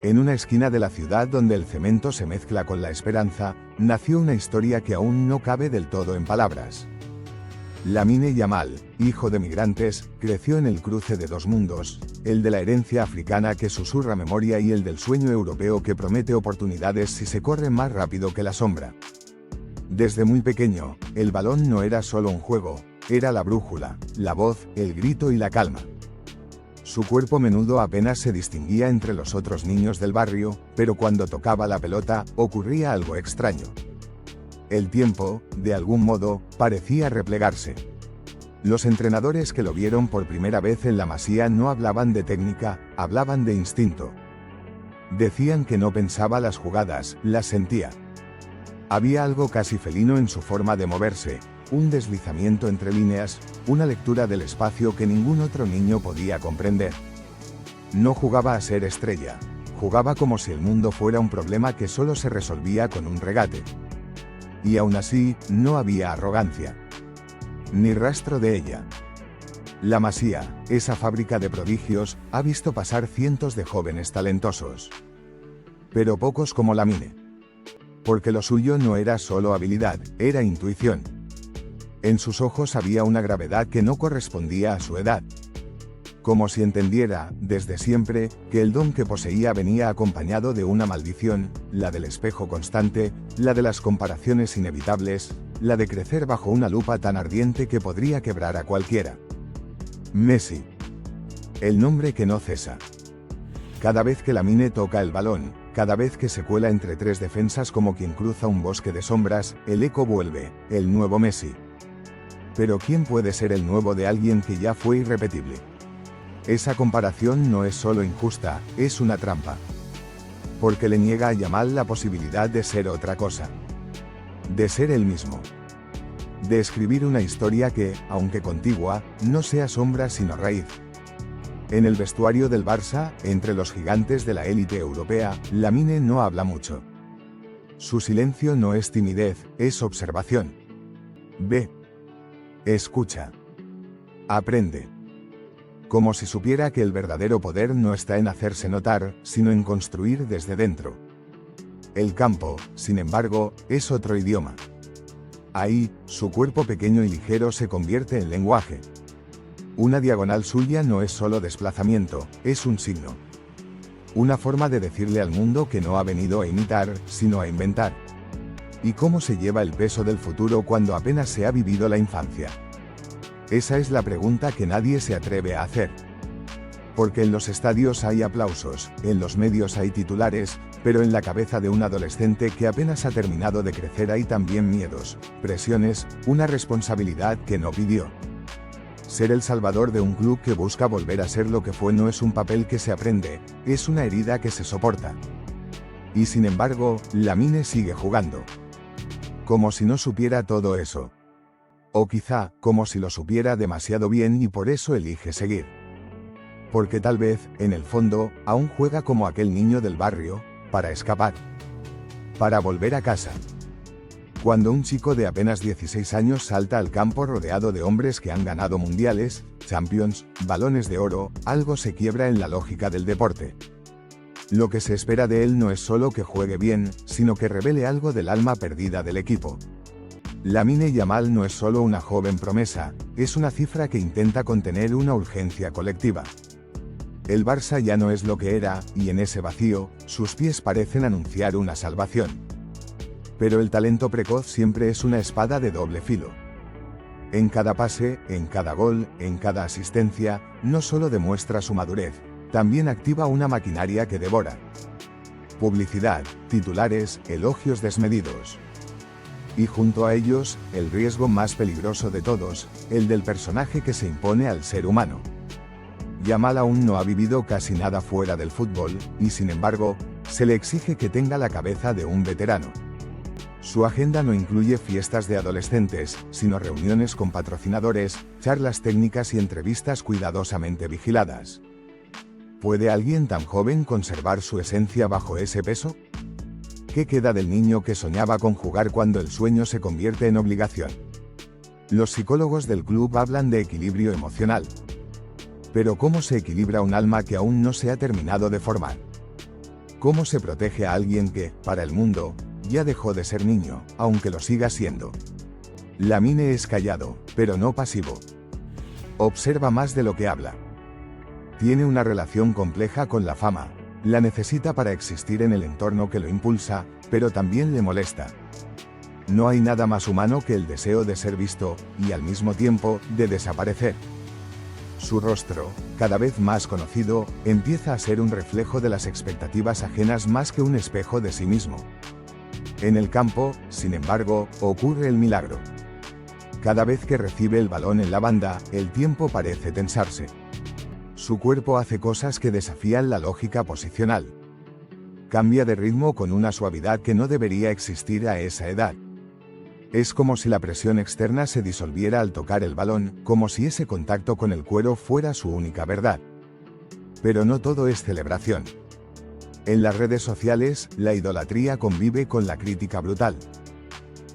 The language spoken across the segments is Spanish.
En una esquina de la ciudad donde el cemento se mezcla con la esperanza, nació una historia que aún no cabe del todo en palabras. Lamine Yamal, hijo de migrantes, creció en el cruce de dos mundos, el de la herencia africana que susurra memoria y el del sueño europeo que promete oportunidades si se corre más rápido que la sombra. Desde muy pequeño, el balón no era solo un juego, era la brújula, la voz, el grito y la calma. Su cuerpo menudo apenas se distinguía entre los otros niños del barrio, pero cuando tocaba la pelota, ocurría algo extraño. El tiempo, de algún modo, parecía replegarse. Los entrenadores que lo vieron por primera vez en la Masía no hablaban de técnica, hablaban de instinto. Decían que no pensaba las jugadas, las sentía. Había algo casi felino en su forma de moverse, un deslizamiento entre líneas, una lectura del espacio que ningún otro niño podía comprender. No jugaba a ser estrella, jugaba como si el mundo fuera un problema que solo se resolvía con un regate. Y aún así, no había arrogancia. Ni rastro de ella. La Masía, esa fábrica de prodigios, ha visto pasar cientos de jóvenes talentosos. Pero pocos como Lamine. Porque lo suyo no era solo habilidad, era intuición. En sus ojos había una gravedad que no correspondía a su edad. Como si entendiera, desde siempre, que el don que poseía venía acompañado de una maldición, la del espejo constante, la de las comparaciones inevitables, la de crecer bajo una lupa tan ardiente que podría quebrar a cualquiera. Messi. El nombre que no cesa. Cada vez que Lamine toca el balón, cada vez que se cuela entre tres defensas como quien cruza un bosque de sombras, el eco vuelve, el nuevo Messi. Pero ¿quién puede ser el nuevo de alguien que ya fue irrepetible? Esa comparación no es solo injusta, es una trampa. Porque le niega a Yamal la posibilidad de ser otra cosa. De ser él mismo. De escribir una historia que, aunque contigua, no sea sombra sino raíz. En el vestuario del Barça, entre los gigantes de la élite europea, Lamine no habla mucho. Su silencio no es timidez, es observación. Ve. Escucha. Aprende. Como si supiera que el verdadero poder no está en hacerse notar, sino en construir desde dentro. El campo, sin embargo, es otro idioma. Ahí, su cuerpo pequeño y ligero se convierte en lenguaje. Una diagonal suya no es solo desplazamiento, es un signo. Una forma de decirle al mundo que no ha venido a imitar, sino a inventar. ¿Y cómo se lleva el peso del futuro cuando apenas se ha vivido la infancia? Esa es la pregunta que nadie se atreve a hacer. Porque en los estadios hay aplausos, en los medios hay titulares, pero en la cabeza de un adolescente que apenas ha terminado de crecer hay también miedos, presiones, una responsabilidad que no pidió. Ser el salvador de un club que busca volver a ser lo que fue no es un papel que se aprende, es una herida que se soporta. Y sin embargo, Lamine sigue jugando. Como si no supiera todo eso. O quizá, como si lo supiera demasiado bien y por eso elige seguir. Porque tal vez, en el fondo, aún juega como aquel niño del barrio, para escapar. Para volver a casa. Cuando un chico de apenas 16 años salta al campo rodeado de hombres que han ganado mundiales, Champions, balones de oro, algo se quiebra en la lógica del deporte. Lo que se espera de él no es solo que juegue bien, sino que revele algo del alma perdida del equipo. Lamine Yamal no es solo una joven promesa, es una cifra que intenta contener una urgencia colectiva. El Barça ya no es lo que era, y en ese vacío, sus pies parecen anunciar una salvación. Pero el talento precoz siempre es una espada de doble filo. En cada pase, en cada gol, en cada asistencia, no solo demuestra su madurez, también activa una maquinaria que devora. Publicidad, titulares, elogios desmedidos. Y junto a ellos, el riesgo más peligroso de todos, el del personaje que se impone al ser humano. Yamal aún no ha vivido casi nada fuera del fútbol, y sin embargo, se le exige que tenga la cabeza de un veterano. Su agenda no incluye fiestas de adolescentes, sino reuniones con patrocinadores, charlas técnicas y entrevistas cuidadosamente vigiladas. ¿Puede alguien tan joven conservar su esencia bajo ese peso? ¿Qué queda del niño que soñaba con jugar cuando el sueño se convierte en obligación? Los psicólogos del club hablan de equilibrio emocional. Pero ¿cómo se equilibra un alma que aún no se ha terminado de formar? ¿Cómo se protege a alguien que, para el mundo, ya dejó de ser niño, aunque lo siga siendo? Lamine es callado, pero no pasivo. Observa más de lo que habla. Tiene una relación compleja con la fama. La necesita para existir en el entorno que lo impulsa, pero también le molesta. No hay nada más humano que el deseo de ser visto, y al mismo tiempo, de desaparecer. Su rostro, cada vez más conocido, empieza a ser un reflejo de las expectativas ajenas más que un espejo de sí mismo. En el campo, sin embargo, ocurre el milagro. Cada vez que recibe el balón en la banda, el tiempo parece tensarse. Su cuerpo hace cosas que desafían la lógica posicional. Cambia de ritmo con una suavidad que no debería existir a esa edad. Es como si la presión externa se disolviera al tocar el balón, como si ese contacto con el cuero fuera su única verdad. Pero no todo es celebración. En las redes sociales, la idolatría convive con la crítica brutal.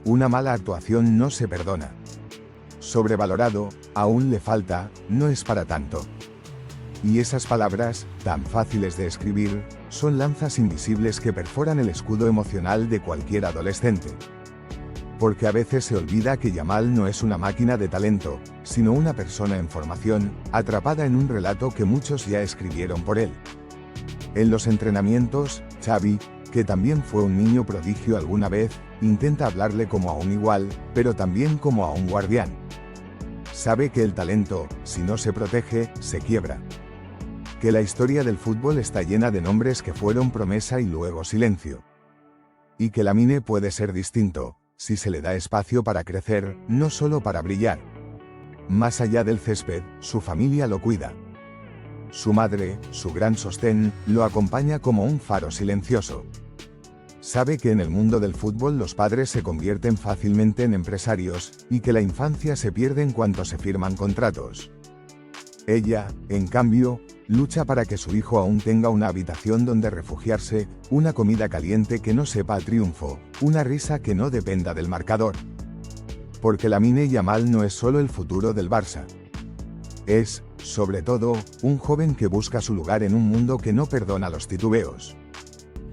Una mala actuación no se perdona. Sobrevalorado, aún le falta, no es para tanto. Y esas palabras, tan fáciles de escribir, son lanzas invisibles que perforan el escudo emocional de cualquier adolescente. Porque a veces se olvida que Yamal no es una máquina de talento, sino una persona en formación, atrapada en un relato que muchos ya escribieron por él. En los entrenamientos, Xavi, que también fue un niño prodigio alguna vez, intenta hablarle como a un igual, pero también como a un guardián. Sabe que el talento, si no se protege, se quiebra. Que la historia del fútbol está llena de nombres que fueron promesa y luego silencio. Y que Lamine puede ser distinto, si se le da espacio para crecer, no solo para brillar. Más allá del césped, su familia lo cuida. Su madre, su gran sostén, lo acompaña como un faro silencioso. Sabe que en el mundo del fútbol los padres se convierten fácilmente en empresarios, y que la infancia se pierde en cuanto se firman contratos. Ella, en cambio, lucha para que su hijo aún tenga una habitación donde refugiarse, una comida caliente que no sepa a triunfo, una risa que no dependa del marcador. Porque Lamine Yamal no es solo el futuro del Barça. Es, sobre todo, un joven que busca su lugar en un mundo que no perdona los titubeos.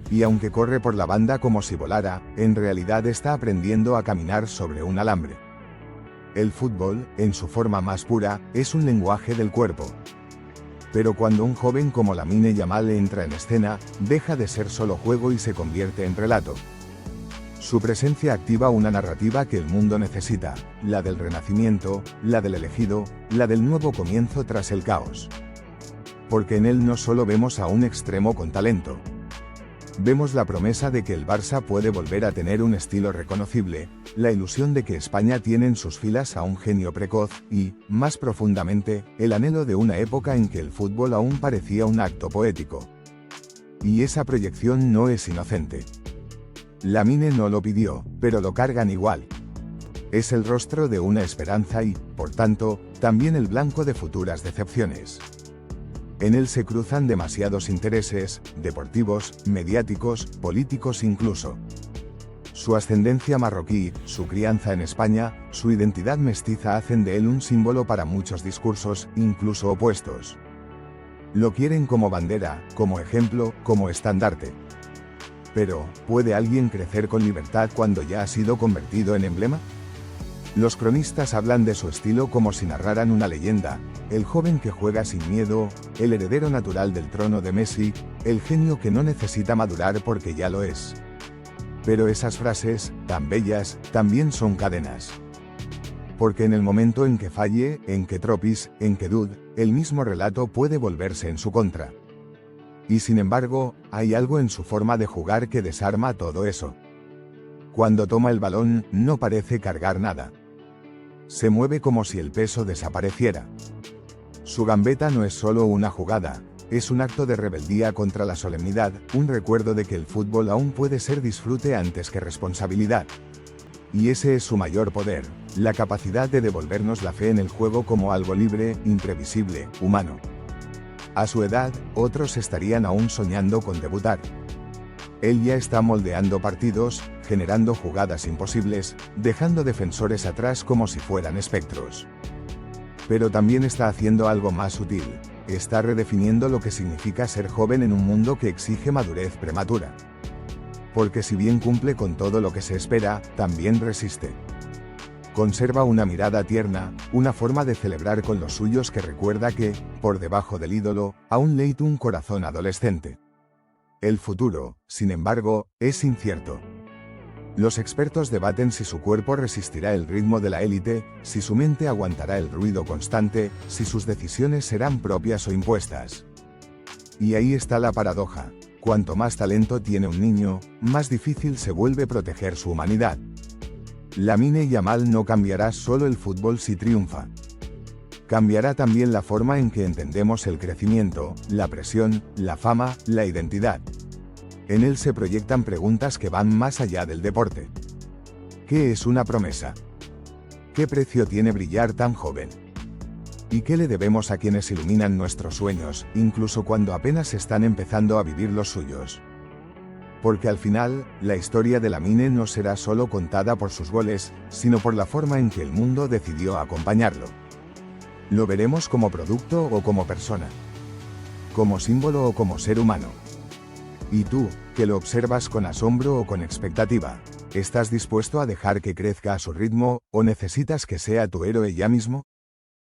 Y aunque corre por la banda como si volara, en realidad está aprendiendo a caminar sobre un alambre. El fútbol, en su forma más pura, es un lenguaje del cuerpo. Pero cuando un joven como Lamine Yamal entra en escena, deja de ser solo juego y se convierte en relato. Su presencia activa una narrativa que el mundo necesita, la del renacimiento, la del elegido, la del nuevo comienzo tras el caos. Porque en él no solo vemos a un extremo con talento. Vemos la promesa de que el Barça puede volver a tener un estilo reconocible, la ilusión de que España tiene en sus filas a un genio precoz y, más profundamente, el anhelo de una época en que el fútbol aún parecía un acto poético. Y esa proyección no es inocente. Lamine no lo pidió, pero lo cargan igual. Es el rostro de una esperanza y, por tanto, también el blanco de futuras decepciones. En él se cruzan demasiados intereses, deportivos, mediáticos, políticos incluso. Su ascendencia marroquí, su crianza en España, su identidad mestiza hacen de él un símbolo para muchos discursos, incluso opuestos. Lo quieren como bandera, como ejemplo, como estandarte. Pero, ¿puede alguien crecer con libertad cuando ya ha sido convertido en emblema? Los cronistas hablan de su estilo como si narraran una leyenda, el joven que juega sin miedo, el heredero natural del trono de Messi, el genio que no necesita madurar porque ya lo es. Pero esas frases, tan bellas, también son cadenas. Porque en el momento en que falle, en que tropis, en que dude, el mismo relato puede volverse en su contra. Y sin embargo, hay algo en su forma de jugar que desarma todo eso. Cuando toma el balón, no parece cargar nada. Se mueve como si el peso desapareciera. Su gambeta no es solo una jugada, es un acto de rebeldía contra la solemnidad, un recuerdo de que el fútbol aún puede ser disfrute antes que responsabilidad. Y ese es su mayor poder, la capacidad de devolvernos la fe en el juego como algo libre, imprevisible, humano. A su edad, otros estarían aún soñando con debutar. Él ya está moldeando partidos, generando jugadas imposibles, dejando defensores atrás como si fueran espectros. Pero también está haciendo algo más sutil. está redefiniendo lo que significa ser joven en un mundo que exige madurez prematura. Porque si bien cumple con todo lo que se espera, también resiste. Conserva una mirada tierna, una forma de celebrar con los suyos que recuerda que, por debajo del ídolo, aún late un corazón adolescente. El futuro, sin embargo, es incierto. Los expertos debaten si su cuerpo resistirá el ritmo de la élite, si su mente aguantará el ruido constante, si sus decisiones serán propias o impuestas. Y ahí está la paradoja. Cuanto más talento tiene un niño, más difícil se vuelve proteger su humanidad. Lamine Yamal no cambiará solo el fútbol si triunfa. Cambiará también la forma en que entendemos el crecimiento, la presión, la fama, la identidad. En él se proyectan preguntas que van más allá del deporte. ¿Qué es una promesa? ¿Qué precio tiene brillar tan joven? ¿Y qué le debemos a quienes iluminan nuestros sueños, incluso cuando apenas están empezando a vivir los suyos? Porque al final, la historia de Lamine no será solo contada por sus goles, sino por la forma en que el mundo decidió acompañarlo. Lo veremos como producto o como persona. Como símbolo o como ser humano. ¿Y tú, que lo observas con asombro o con expectativa? ¿Estás dispuesto a dejar que crezca a su ritmo, o necesitas que sea tu héroe ya mismo?